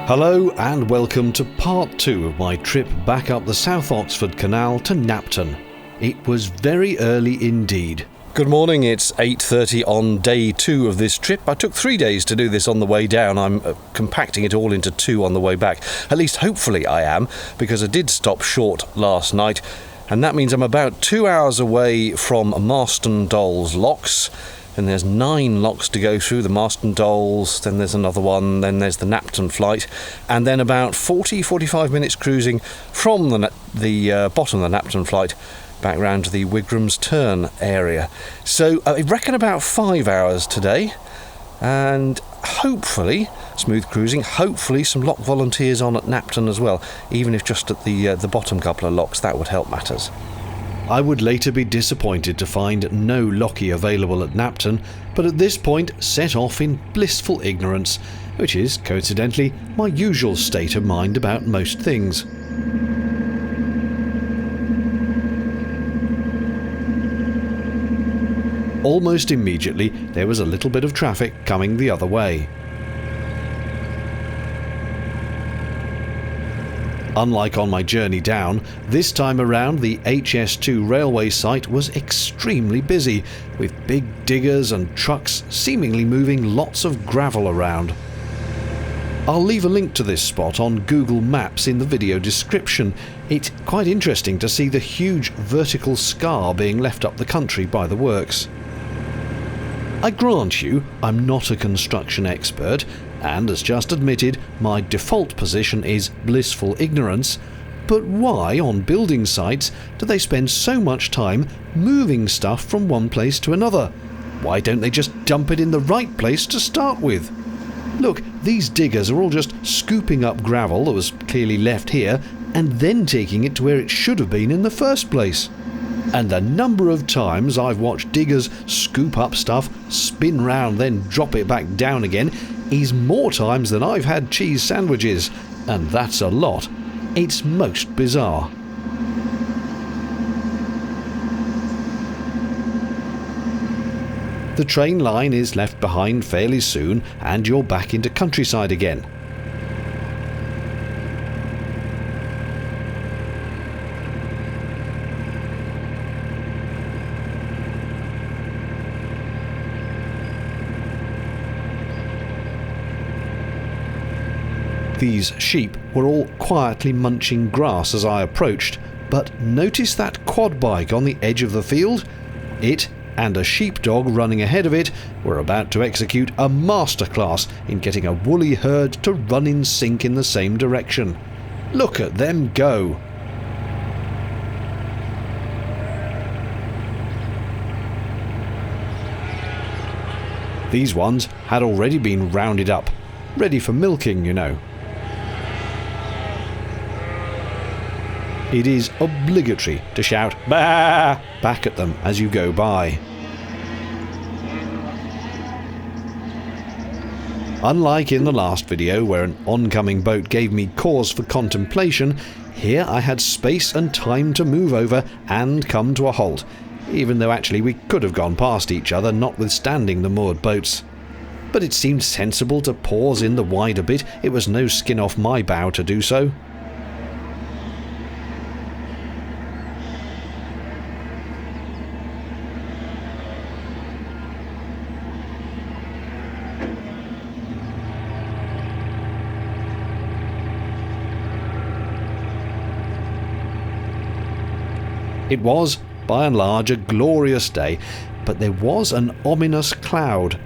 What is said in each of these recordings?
Hello and welcome to part 2 of my trip back up the South Oxford Canal to Knapton. It was very early indeed. Good morning, it's 8:30 on day 2 of this trip. I took 3 days to do this on the way down. I'm compacting it all into 2 on the way back. At least hopefully I am, because I did stop short last night, and that means I'm about 2 hours away from Marston Dolls locks. And there's 9 locks to go through, the Marston Dolls, then there's another one, then there's the Knapton flight, and then about 40-45 minutes cruising from the bottom of the Knapton flight back round to the Wigram's Turn area. So I reckon about 5 hours today, and hopefully smooth cruising, hopefully some lock volunteers on at Knapton as well, even if just at the bottom couple of locks. That would help matters. I would later be disappointed to find no lockie available at Knapton, but at this point set off in blissful ignorance, which is, coincidentally, my usual state of mind about most things. Almost immediately there was a little bit of traffic coming the other way. Unlike on my journey down, this time around the HS2 railway site was extremely busy, with big diggers and trucks seemingly moving lots of gravel around. I'll leave a link to this spot on Google Maps in the video description. It's quite interesting to see the huge vertical scar being left up the country by the works. I grant you, I'm not a construction expert, and as just admitted, my default position is blissful ignorance, but why on building sites do they spend so much time moving stuff from one place to another? Why don't they just dump it in the right place to start with? Look, these diggers are all just scooping up gravel that was clearly left here and then taking it to where it should have been in the first place. And the number of times I've watched diggers scoop up stuff, spin round, then drop it back down again is more times than I've had cheese sandwiches, and that's a lot. It's most bizarre. The train line is left behind fairly soon, and you're back into countryside again. These sheep were all quietly munching grass as I approached, but notice that quad bike on the edge of the field? It and a sheepdog running ahead of it were about to execute a masterclass in getting a woolly herd to run in sync in the same direction. Look at them go! These ones had already been rounded up, ready for milking, you know. It is obligatory to shout "Bah!" back at them as you go by. Unlike in the last video where an oncoming boat gave me cause for contemplation, here I had space and time to move over and come to a halt, even though actually we could have gone past each other notwithstanding the moored boats. But it seemed sensible to pause in the wider bit. It was no skin off my bow to do so. It was, by and large, a glorious day, but there was an ominous cloud.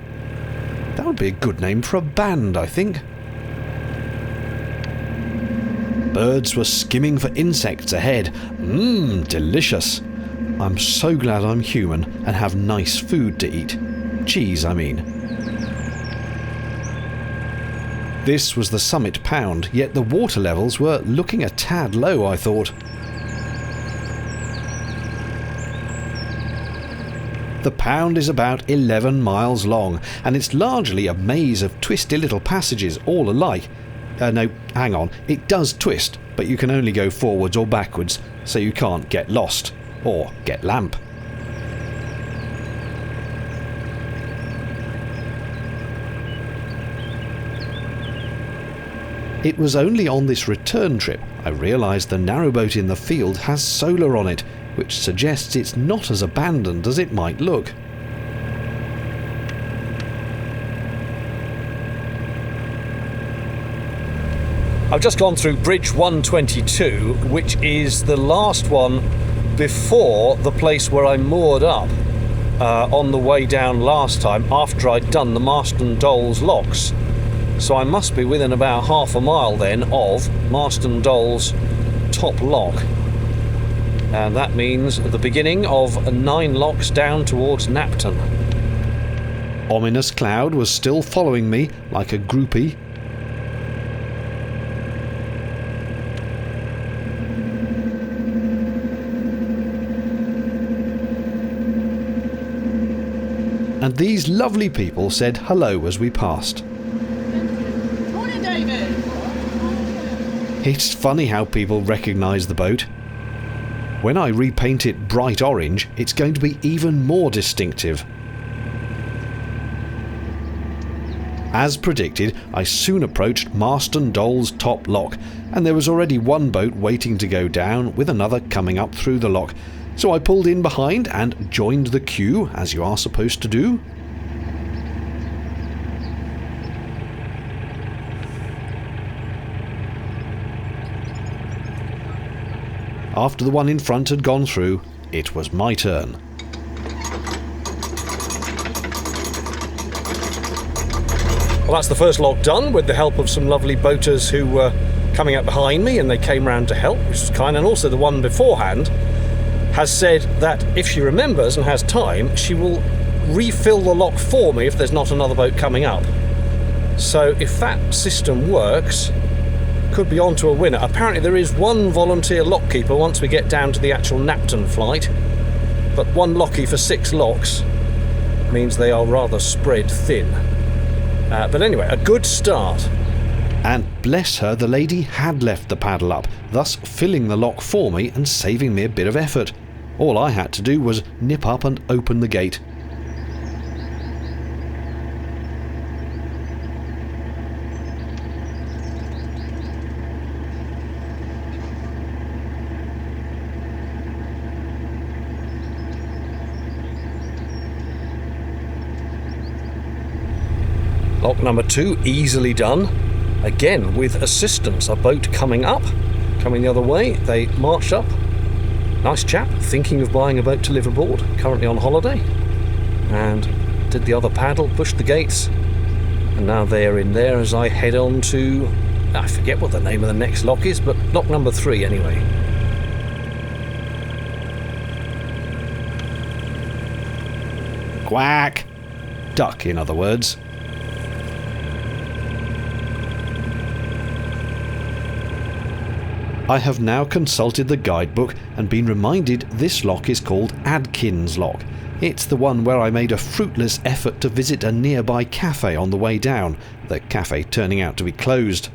That would be a good name for a band, I think. Birds were skimming for insects ahead. Delicious. I'm so glad I'm human and have nice food to eat. Cheese, I mean. This was the Summit Pound, yet the water levels were looking a tad low, I thought. The Pound is about 11 miles long, and it's largely a maze of twisty little passages all alike. No, hang on, it does twist, but you can only go forwards or backwards, so you can't get lost, or get lamp. It was only on this return trip I realised the narrowboat in the field has solar on it, which suggests it's not as abandoned as it might look. I've just gone through Bridge 122, which is the last one before the place where I moored up on the way down last time after I'd done the Marston Dolls locks. So I must be within about half a mile then of Marston Dolls top lock. And that means the beginning of 9 locks down towards Napton. Ominous cloud was still following me like a groupie. And these lovely people said hello as we passed. Morning, David. It's funny how people recognise the boat. When I repaint it bright orange, it's going to be even more distinctive. As predicted, I soon approached Marston Dolls top lock, and there was already one boat waiting to go down with another coming up through the lock. So I pulled in behind and joined the queue, as you are supposed to do. After the one in front had gone through, it was my turn. Well, that's the first lock done with the help of some lovely boaters who were coming up behind me, and they came round to help, which was kind. And also the one beforehand has said that if she remembers and has time, she will refill the lock for me if there's not another boat coming up. So if that system works, could be on to a winner. Apparently there is one volunteer lockkeeper once we get down to the actual Napton flight, but one lockie for 6 locks means they are rather spread thin. But anyway, a good start. And bless her, the lady had left the paddle up, thus filling the lock for me and saving me a bit of effort. All I had to do was nip up and open the gate. Lock number 2 easily done. Again with assistance, a boat coming up, coming the other way. They marched up. Nice chap, thinking of buying a boat to live aboard, currently on holiday. And did the other paddle, pushed the gates. And now they're in there as I head on to, I forget what the name of the next lock is, but lock number 3 anyway. Quack! Duck, in other words. I have now consulted the guidebook and been reminded this lock is called Adkins Lock. It's the one where I made a fruitless effort to visit a nearby cafe on the way down, the cafe turning out to be closed.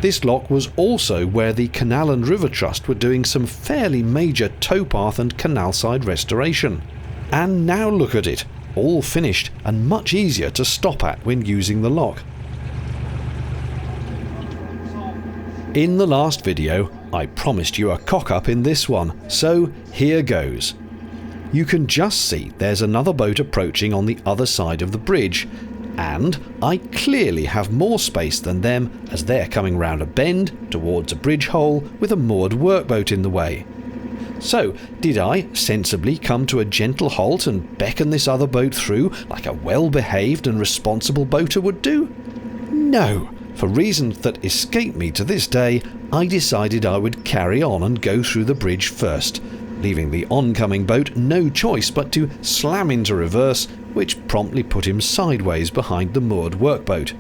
This lock was also where the Canal and River Trust were doing some fairly major towpath and canal side restoration. And now look at it, all finished and much easier to stop at when using the lock. In the last video, I promised you a cock-up in this one, so here goes. You can just see there's another boat approaching on the other side of the bridge, and I clearly have more space than them as they're coming round a bend towards a bridge hole with a moored workboat in the way. So, did I sensibly come to a gentle halt and beckon this other boat through like a well-behaved and responsible boater would do? No. For reasons that escape me to this day, I decided I would carry on and go through the bridge first, leaving the oncoming boat no choice but to slam into reverse, which promptly put him sideways behind the moored workboat.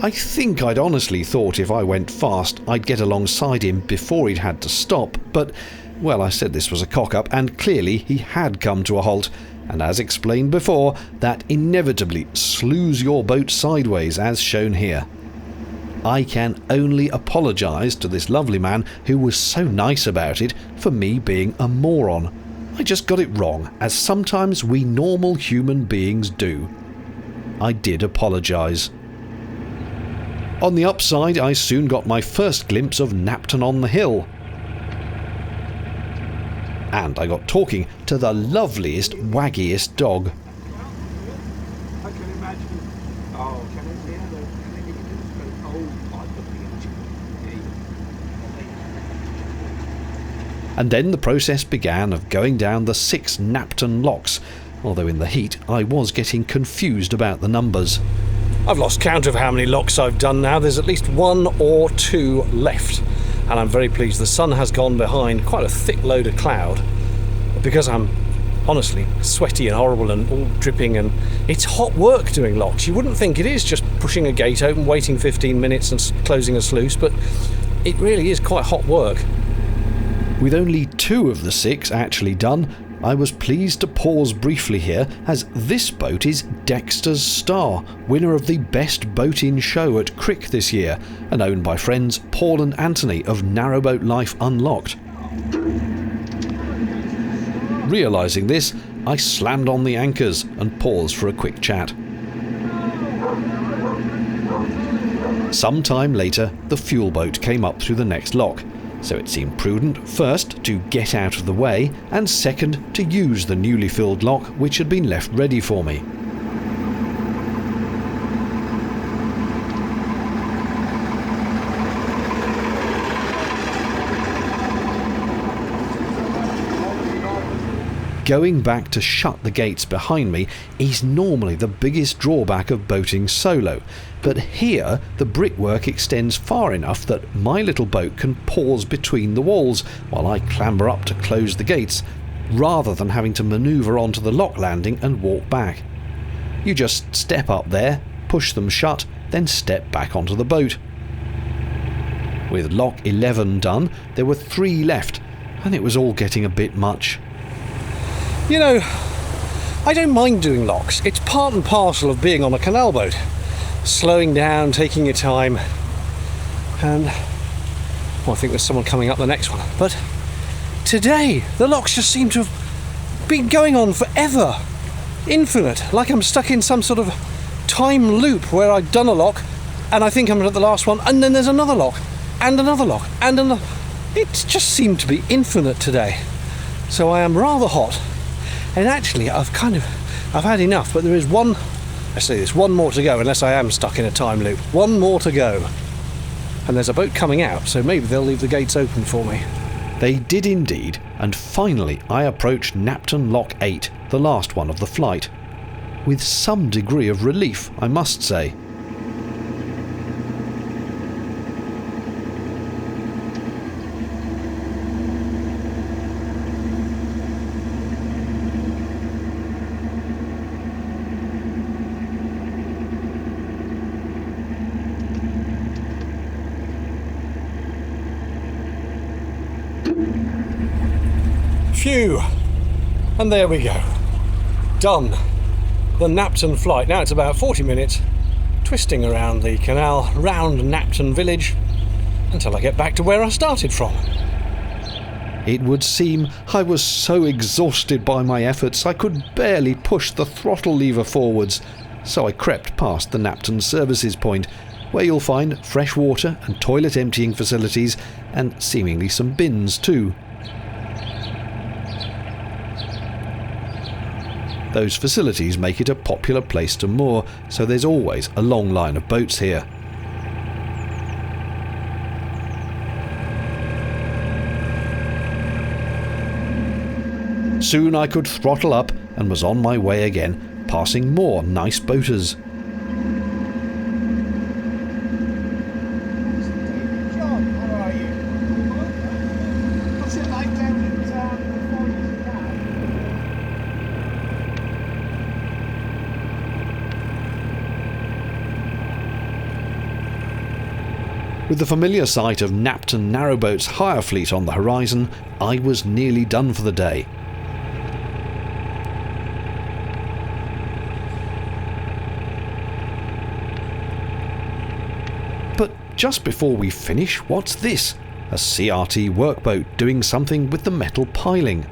I think I'd honestly thought if I went fast I'd get alongside him before he'd had to stop, but, well, I said this was a cock-up, and clearly he had come to a halt. And as explained before, that inevitably slews your boat sideways as shown here. I can only apologise to this lovely man who was so nice about it for me being a moron. I just got it wrong, as sometimes we normal human beings do. I did apologise. On the upside, I soon got my first glimpse of Napton on the Hill. And I got talking to the loveliest, waggiest dog. I can imagine. Oh, can I hear the And then the process began of going down the 6 Napton locks, although in the heat I was getting confused about the numbers. I've lost count of how many locks I've done now. There's at least 1 or 2 left, and I'm very pleased the sun has gone behind quite a thick load of cloud, because I'm honestly sweaty and horrible and all dripping, and it's hot work doing locks. You wouldn't think it is just pushing a gate open, waiting 15 minutes and closing a sluice, but it really is quite hot work. With only 2 of the 6 actually done, I was pleased to pause briefly here, as this boat is Dexter's Star, winner of the Best Boat in Show at Crick this year, and owned by friends Paul and Anthony of Narrowboat Life Unlocked. Realising this, I slammed on the anchors and paused for a quick chat. Some time later, the fuel boat came up through the next lock, so it seemed prudent first to get out of the way, and second to use the newly filled lock which had been left ready for me. Going back to shut the gates behind me is normally the biggest drawback of boating solo, but here the brickwork extends far enough that my little boat can pause between the walls while I clamber up to close the gates, rather than having to manoeuvre onto the lock landing and walk back. You just step up there, push them shut, then step back onto the boat. With lock 11 done, there were 3 left, and it was all getting a bit much. You know, I don't mind doing locks. It's part and parcel of being on a canal boat. Slowing down, taking your time, and well, I think there's someone coming up the next one. But today, the locks just seem to have been going on forever. Infinite, like I'm stuck in some sort of time loop where I've done a lock, and I think I'm at the last one, and then there's another lock, and another lock, and another. It just seemed to be infinite today. So I am rather hot. And actually, I've had enough, but there is one more to go, unless I am stuck in a time loop. 1 more to go. And there's a boat coming out, so maybe they'll leave the gates open for me. They did indeed, and finally I approached Napton Lock 8, the last one of the flight. With some degree of relief, I must say. Phew! And there we go. Done. The Napton flight. Now it's about 40 minutes, twisting around the canal, round Napton village, until I get back to where I started from. It would seem I was so exhausted by my efforts I could barely push the throttle lever forwards, so I crept past the Napton services point, where you'll find fresh water and toilet emptying facilities, and seemingly some bins too. Those facilities make it a popular place to moor, so there's always a long line of boats here. Soon I could throttle up and was on my way again, passing more nice boaters. John, how are you? What's it like down in before you now? With the familiar sight of Napton Narrowboat's hire fleet on the horizon, I was nearly done for the day. But just before we finish, what's this? A CRT workboat doing something with the metal piling.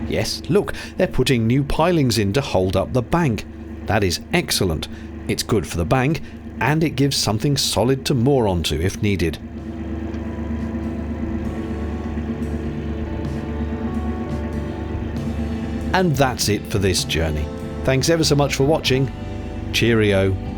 Yes, look, they're putting new pilings in to hold up the bank. That is excellent. It's good for the bank, and it gives something solid to moor onto if needed. And that's it for this journey. Thanks ever so much for watching. Cheerio.